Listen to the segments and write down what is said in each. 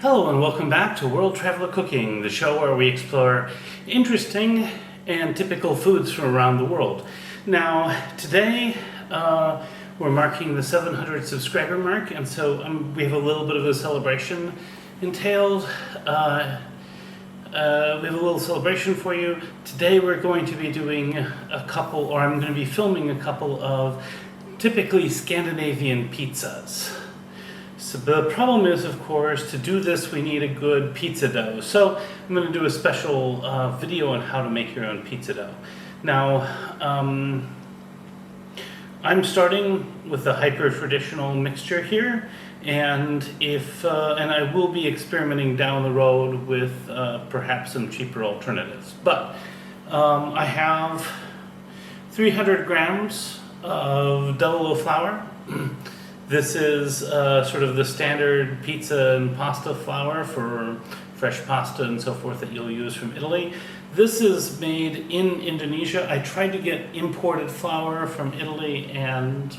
Hello and welcome back to World Traveler Cooking, the show where we explore interesting and typical foods from around the world. Now, today we're marking the 700 subscriber mark, and so we have a little bit of a celebration entailed. We have a little celebration for you. Today we're going to be doing I'm going to be filming a couple of typically Scandinavian pizzas. So the problem is, of course, to do this we need a good pizza dough. So I'm going to do a special video on how to make your own pizza dough. Now, I'm starting with the hyper-traditional mixture here, and I will be experimenting down the road with perhaps some cheaper alternatives. But I have 300 grams of double loaf flour. This is sort of the standard pizza and pasta flour for fresh pasta and so forth that you'll use from Italy. This is made in Indonesia. I tried to get imported flour from Italy, and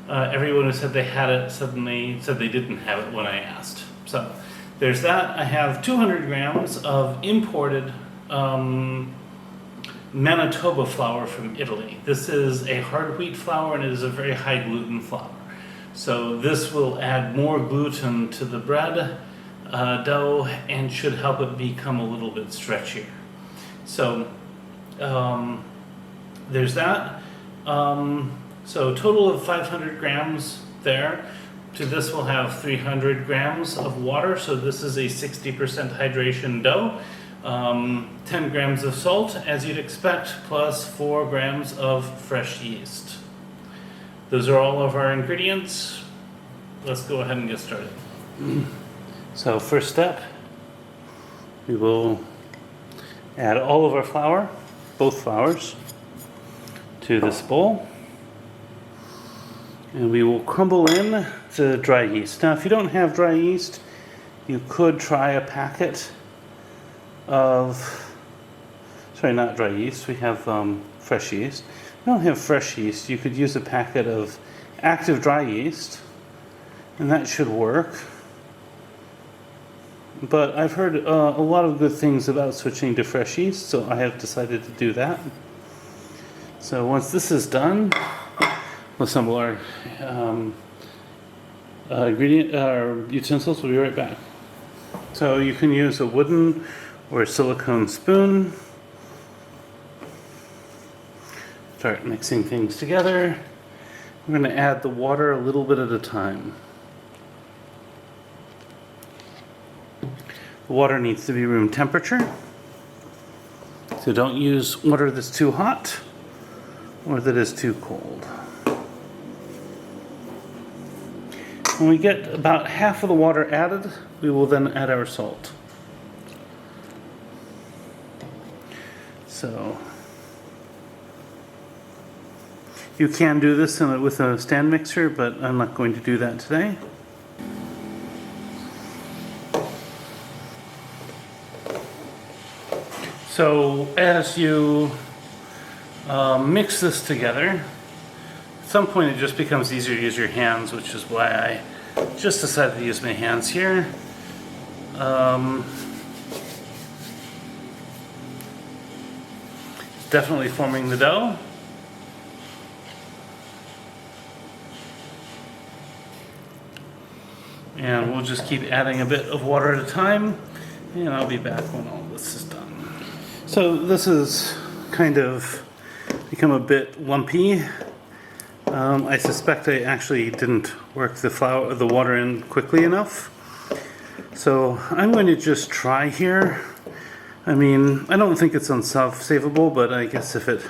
everyone who said they had it suddenly said they didn't have it when I asked. So there's that. I have 200 grams of imported Manitoba flour from Italy. This is a hard wheat flour, and it is a very high gluten flour. So this will add more gluten to the bread dough and should help it become a little bit stretchier. So there's that. So total of 500 grams there. To this we'll have 300 grams of water. So this is a 60% hydration dough. 10 grams of salt, as you'd expect, plus 4 grams of fresh yeast. Those are all of our ingredients. Let's go ahead and get started. So first step, we will add all of our flour, both flours, to this bowl. And we will crumble in the dry yeast. Now if you don't have dry yeast, you could try a packet of, sorry, not dry yeast, we have fresh yeast. If you don't have fresh yeast, you could use a packet of active dry yeast, and that should work. But I've heard a lot of good things about switching to fresh yeast, so I have decided to do that. So once this is done, we'll assemble our utensils. We'll be right back. So you can use a wooden or a silicone spoon. Start mixing things together. We're going to add the water a little bit at a time. The water needs to be room temperature. So don't use water that's too hot or that is too cold. When we get about half of the water added, we will then add our salt. So you can do this with a stand mixer, but I'm not going to do that today. So as you mix this together, at some point it just becomes easier to use your hands, which is why I just decided to use my hands here. Definitely forming the dough. And we'll just keep adding a bit of water at a time, and I'll be back when all this is done. So this has kind of become a bit lumpy. I suspect I actually didn't work the water in quickly enough. So I'm going to just try here. I mean, I don't think it's unself-savable, but I guess if it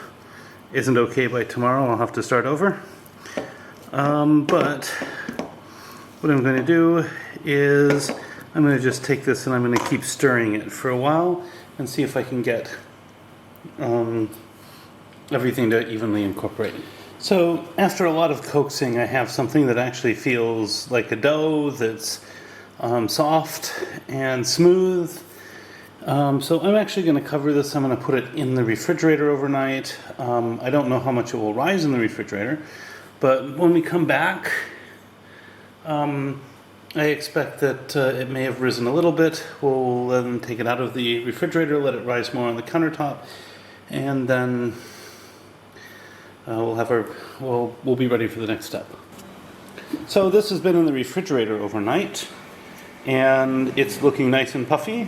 isn't okay by tomorrow, I'll have to start over. But what I'm going to do is I'm going to just take this and I'm going to keep stirring it for a while and see if I can get everything to evenly incorporate. So after a lot of coaxing, I have something that actually feels like a dough that's soft and smooth. So I'm actually going to cover this. I'm going to put it in the refrigerator overnight. I don't know how much it will rise in the refrigerator, but when we come back, I expect that it may have risen a little bit. We'll then take it out of the refrigerator, let it rise more on the countertop, and then we'll be ready for the next step. So this has been in the refrigerator overnight, and it's looking nice and puffy.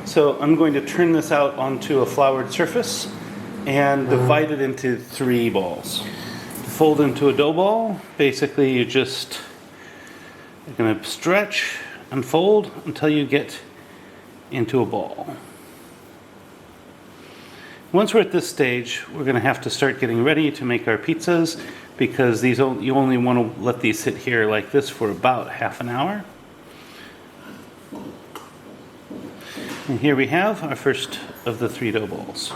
So I'm going to turn this out onto a floured surface and divide it into 3 balls. To fold into a dough ball, basically you're going to stretch and fold until you get into a ball. Once we're at this stage, we're going to have to start getting ready to make our pizzas, because you only want to let these sit here like this for about half an hour. And here we have our first of the 3 dough balls.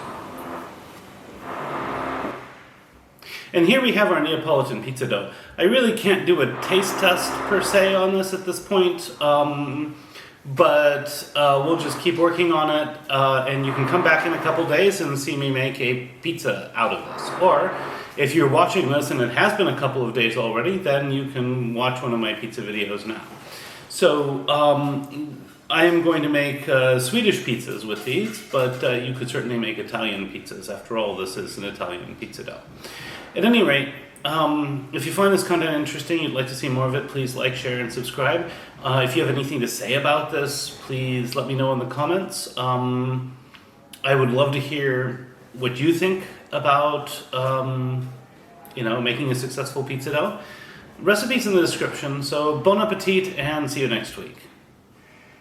And here we have our Neapolitan pizza dough. I really can't do a taste test per se on this at this point, but we'll just keep working on it, and you can come back in a couple days and see me make a pizza out of this. Or if you're watching this and it has been a couple of days already, then you can watch one of my pizza videos now. So I am going to make Swedish pizzas with these, but you could certainly make Italian pizzas. After all, this is an Italian pizza dough. At any rate, if you find this content interesting, you'd like to see more of it, please like, share, and subscribe. If you have anything to say about this, please let me know in the comments. I would love to hear what you think about making a successful pizza dough. Recipes in the description, so bon appetit and see you next week.